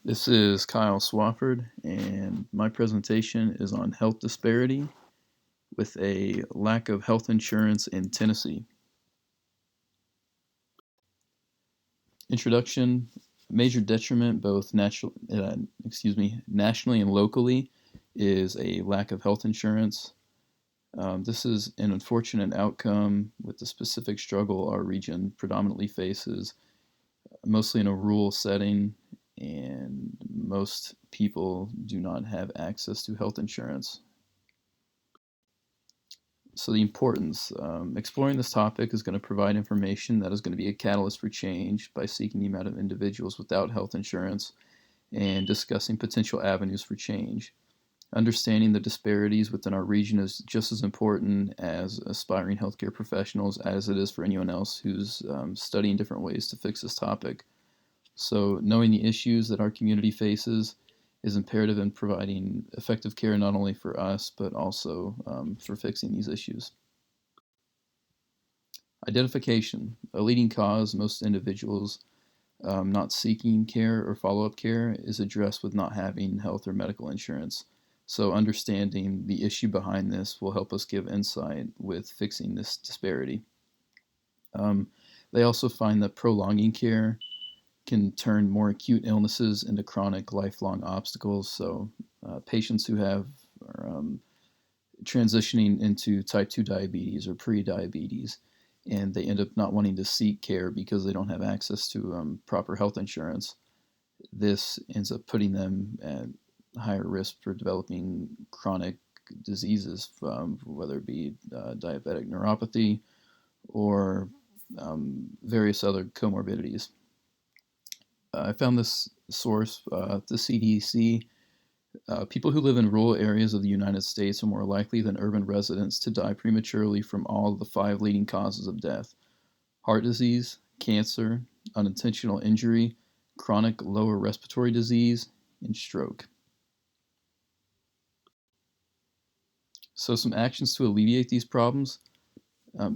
This is Kyle Swafford, and my presentation is on health disparity with a lack of health insurance in Tennessee. Introduction: major detriment, both nationally and locally, is a lack of health insurance. This is an unfortunate outcome with the specific struggle our region predominantly faces, mostly in a rural setting, and most people do not have access to health insurance. So the importance, exploring this topic is going to provide information that is going to be a catalyst for change by seeking the amount of individuals without health insurance and discussing potential avenues for change. Understanding the disparities within our region is just as important as aspiring healthcare professionals as it is for anyone else who's studying different ways to fix this topic. So knowing the issues that our community faces is imperative in providing effective care not only for us, but also for fixing these issues. Identification, a leading cause most individuals not seeking care or follow-up care is addressed with not having health or medical insurance. So understanding the issue behind this will help us give insight with fixing this disparity. Um, they also find that prolonging care can turn more acute illnesses into chronic lifelong obstacles. So patients who have are, transitioning into type 2 diabetes or pre-diabetes, and they end up not wanting to seek care because they don't have access to proper health insurance. This ends up putting them at higher risk for developing chronic diseases, whether it be diabetic neuropathy or various other comorbidities. I found this source, the CDC. People who live in rural areas of the United States are more likely than urban residents to die prematurely from all of the 5 leading causes of death: heart disease, cancer, unintentional injury, chronic lower respiratory disease, and stroke. So, some actions to alleviate these problems.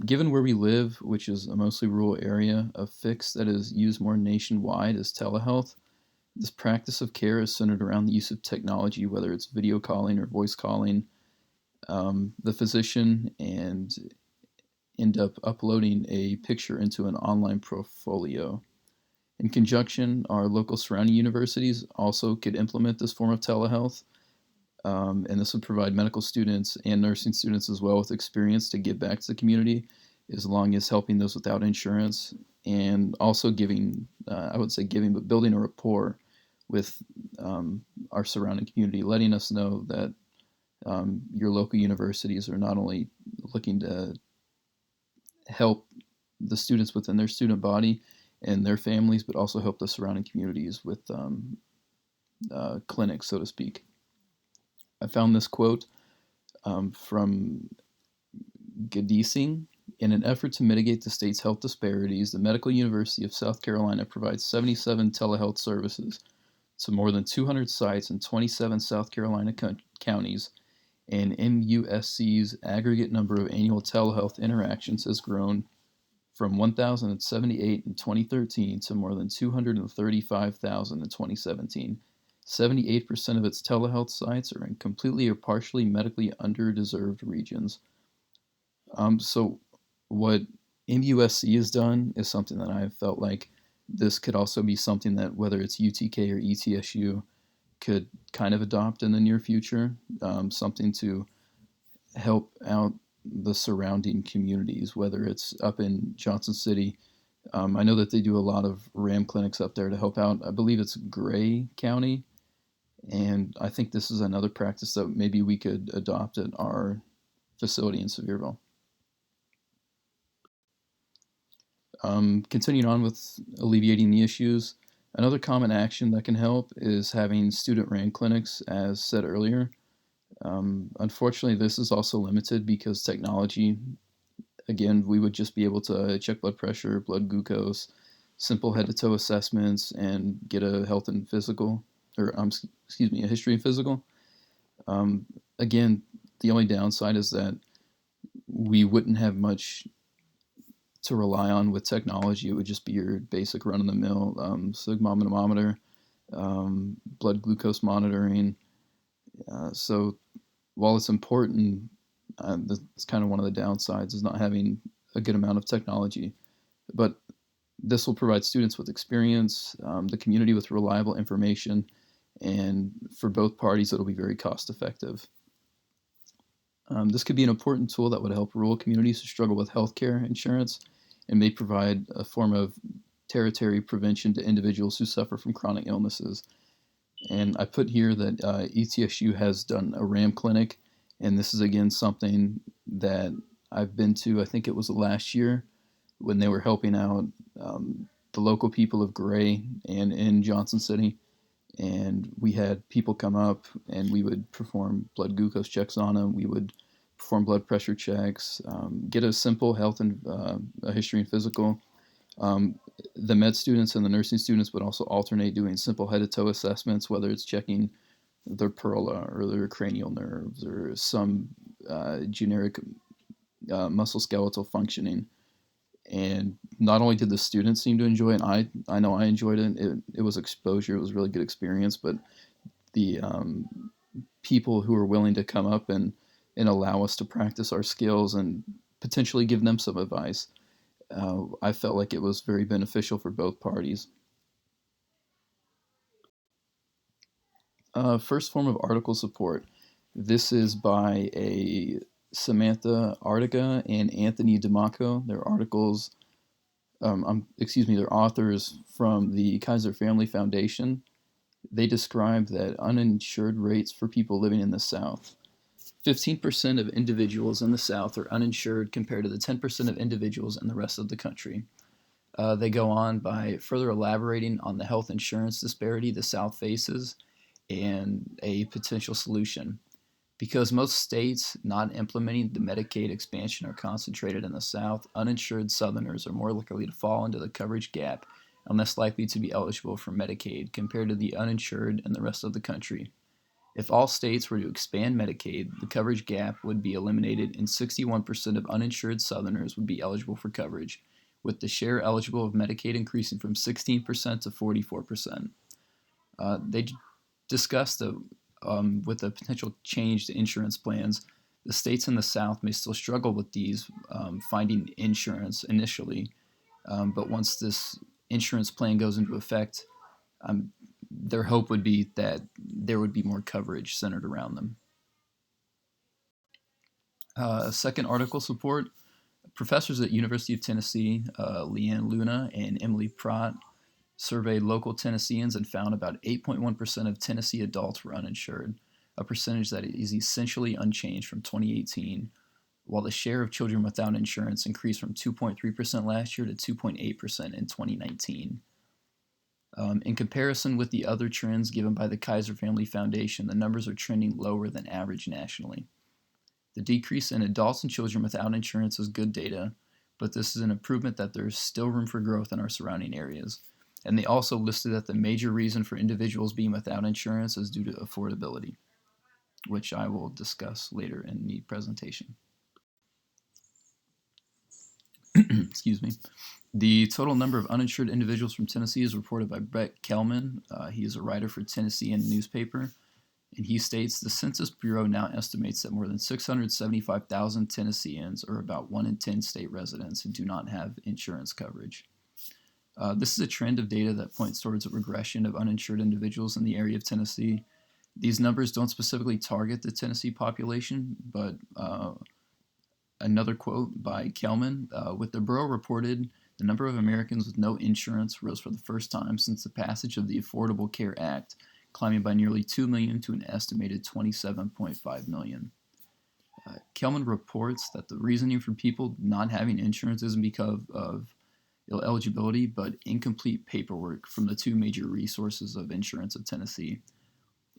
Given where we live, which is a mostly rural area, a fix that is used more nationwide is telehealth. This practice of care is centered around the use of technology, whether it's video calling or voice calling, the physician and end up uploading a picture into an online portfolio. In conjunction, our local surrounding universities also could implement this form of telehealth, and this would provide medical students and nursing students as well with experience to give back to the community, as long as helping those without insurance, and also giving, I would say giving, but building a rapport with our surrounding community, letting us know that your local universities are not only looking to help the students within their student body and their families, but also help the surrounding communities with clinics, so to speak. I found this quote from Gadising. In an effort to mitigate the state's health disparities, the Medical University of South Carolina provides 77 telehealth services to more than 200 sites in 27 South Carolina counties, and MUSC's aggregate number of annual telehealth interactions has grown from 1,078 in 2013 to more than 235,000 in 2017. 78% of its telehealth sites are in completely or partially medically underdeserved regions. So, what MUSC has done is something that I felt like this could also be something that, whether it's UTK or ETSU, could kind of adopt in the near future, something to help out the surrounding communities, whether it's up in Johnson City. I know that they do a lot of RAM clinics up there to help out. I believe it's Gray County, and I think this is another practice that maybe we could adopt at our facility in Sevierville. Continuing on with alleviating the issues, another common action that can help is having student-ran clinics, as said earlier. Unfortunately, this is also limited because technology, again, we would just be able to check blood pressure, blood glucose, simple head-to-toe assessments, and get a health and physical, or a history and physical. Again, the only downside is that we wouldn't have much to rely on with technology. It would just be your basic run-of-the-mill sigma manometer, blood glucose monitoring. So while it's important, that's kind of one of the downsides is not having a good amount of technology. But this will provide students with experience, the community with reliable information, and for both parties, it'll be very cost effective. This could be an important tool that would help rural communities who struggle with healthcare insurance and may provide a form of tertiary prevention to individuals who suffer from chronic illnesses. And I put here that ETSU has done a RAM clinic, and this is again something that I've been to. I think it was last year when they were helping out the local people of Gray and in Johnson City. And we had people come up and we would perform blood glucose checks on them. We would perform blood pressure checks, get a simple health and a history and physical. Um, the med students and the nursing students would also alternate doing simple head to toe assessments, whether it's checking their perola or their cranial nerves or some generic muscle skeletal functioning. And not only did the students seem to enjoy it, I know I enjoyed it. It was exposure. It was a really good experience. But the people who were willing to come up and allow us to practice our skills and potentially give them some advice, I felt like it was very beneficial for both parties. First form of article support. This is by a Samantha Artiga and Anthony DeMacco. Their articles, they're authors from the Kaiser Family Foundation. They describe that uninsured rates for people living in the South. 15% of individuals in the South are uninsured compared to the 10% of individuals in the rest of the country. They go on by further elaborating on the health insurance disparity the South faces and a potential solution. Because most states not implementing the Medicaid expansion are concentrated in the South, uninsured Southerners are more likely to fall into the coverage gap and less likely to be eligible for Medicaid compared to the uninsured in the rest of the country. If all states were to expand Medicaid, the coverage gap would be eliminated and 61% of uninsured Southerners would be eligible for coverage, with the share eligible of Medicaid increasing from 16% to 44%. They discussed the with a potential change to insurance plans, the states in the South may still struggle with these finding insurance initially, but once this insurance plan goes into effect, um, their hope would be that there would be more coverage centered around them. Second article support. Professors at University of Tennessee, Leanne Luna and Emily Pratt, surveyed local Tennesseans and found about 8.1% of Tennessee adults were uninsured, a percentage that is essentially unchanged from 2018, while the share of children without insurance increased from 2.3% last year to 2.8% in 2019. In comparison with the other trends given by the Kaiser Family Foundation, the numbers are trending lower than average nationally. The decrease in adults and children without insurance is good data, but this is an improvement that there is still room for growth in our surrounding areas. And they also listed that the major reason for individuals being without insurance is due to affordability, which I will discuss later in the presentation. Excuse me. The total number of uninsured individuals from Tennessee is reported by Brett Kelman. He is a writer for Tennessean newspaper, and he states the Census Bureau now estimates that more than 675,000 Tennesseans, or about 1 in 10 state residents, do not have insurance coverage. This is a trend of data that points towards a regression of uninsured individuals in the area of Tennessee. These numbers don't specifically target the Tennessee population, but another quote by Kelman, with the Bureau reported, the number of Americans with no insurance rose for the first time since the passage of the Affordable Care Act, climbing by nearly 2 million to an estimated 27.5 million. Kelman reports that the reasoning for people not having insurance isn't because of eligibility, but incomplete paperwork from the two major resources of insurance of Tennessee.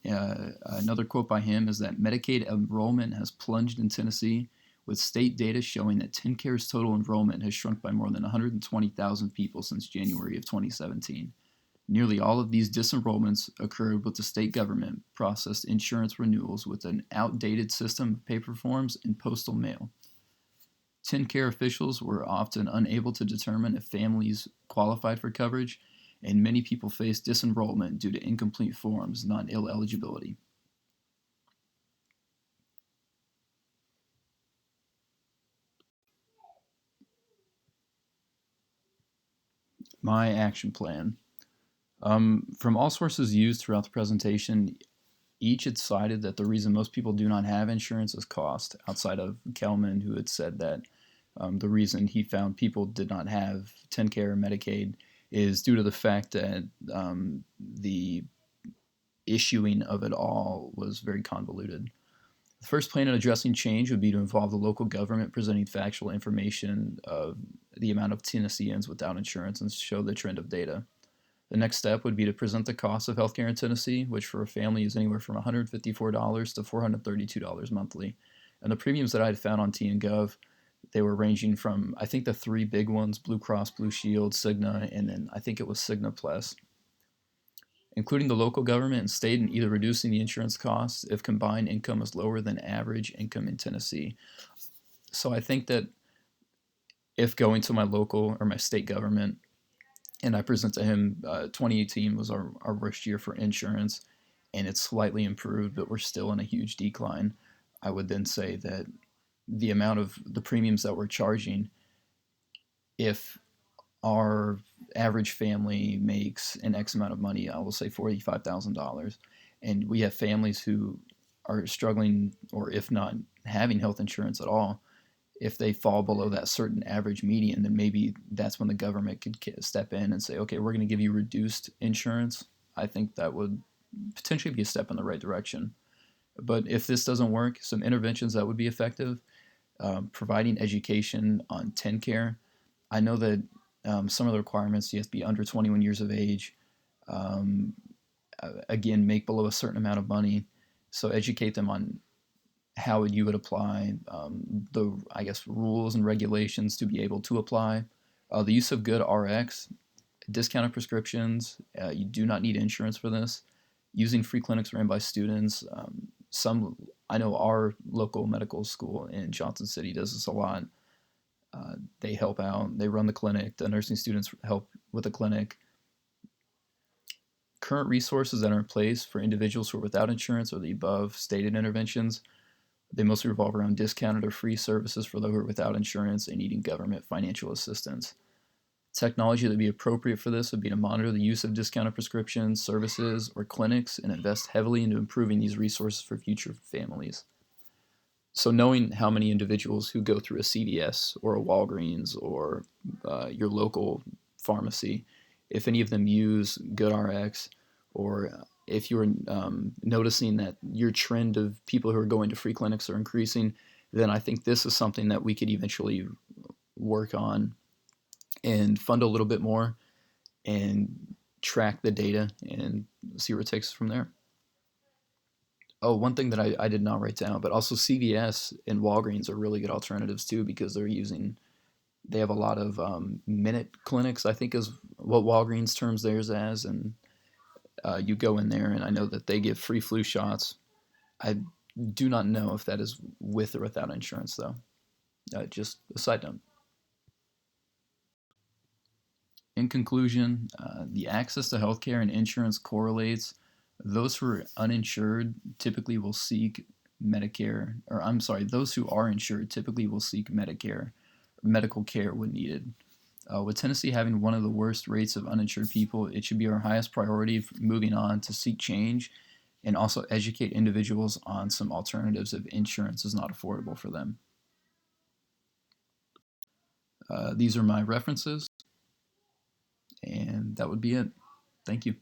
Another quote by him is that Medicaid enrollment has plunged in Tennessee, with state data showing that TennCare's total enrollment has shrunk by more than 120,000 people since January of 2017. Nearly all of these disenrollments occurred with the state government processed insurance renewals with an outdated system of paper forms and postal mail. TennCare officials were often unable to determine if families qualified for coverage, and many people face disenrollment due to incomplete forms, not eligibility. My action plan. From all sources used throughout the presentation, each had cited that the reason most people do not have insurance is cost, outside of Kelman, who had said that the reason he found people did not have TennCare or Medicaid is due to the fact that the issuing of it all was very convoluted. The first plan in addressing change would be to involve the local government presenting factual information of the amount of Tennesseans without insurance and show the trend of data. The next step would be to present the cost of healthcare in Tennessee, which for a family is anywhere from $154 to $432 monthly. And the premiums that I had found on TNGov, they were ranging from, I think, the three big ones: Blue Cross, Blue Shield, Cigna, and then I think it was Cigna Plus. Including the local government and state in either reducing the insurance costs if combined income is lower than average income in Tennessee. So I think that if going to my local or my state government and I present to him, 2018 was our worst year for insurance, and it's slightly improved, but we're still in a huge decline. I would then say that the amount of the premiums that we're charging, if our average family makes an X amount of money, I will say $45,000, and we have families who are struggling, or if not having health insurance at all, if they fall below that certain average median, then maybe that's when the government could step in and say, okay, we're going to give you reduced insurance. I think that would potentially be a step in the right direction. But if this doesn't work, some interventions that would be effective: providing education on TennCare. I know that some of the requirements, you have to be under 21 years of age, um, again, make below a certain amount of money. So educate them on how you would apply the, I guess, rules and regulations to be able to apply. The use of good RX, discounted prescriptions. You do not need insurance for this. Using free clinics ran by students. Some, I know our local medical school in Johnson City does this a lot. They help out. They run the clinic. The nursing students help with the clinic. Current resources that are in place for individuals who are without insurance or the above stated interventions, they mostly revolve around discounted or free services for those who are without insurance and needing government financial assistance. Technology that would be appropriate for this would be to monitor the use of discounted prescriptions, services, or clinics and invest heavily into improving these resources for future families. So knowing how many individuals who go through a CVS or a Walgreens or your local pharmacy, if any of them use GoodRx, or if you're noticing that your trend of people who are going to free clinics are increasing, then I think this is something that we could eventually work on and fund a little bit more and track the data and see where it takes us from there. Oh, one thing that I did not write down, but also CVS and Walgreens are really good alternatives too, because they have a lot of minute clinics, I think is what Walgreens terms theirs as, and you go in there, and I know that they give free flu shots. I do not know if that is with or without insurance, though. Just a side note. In conclusion, the access to healthcare and insurance correlates. Those who are uninsured typically will seek Medicare, or I'm sorry, those who are insured typically will seek Medicare, medical care when needed. With Tennessee having one of the worst rates of uninsured people, it should be our highest priority moving on to seek change and also educate individuals on some alternatives if insurance is not affordable for them. These are my references, and that would be it. Thank you.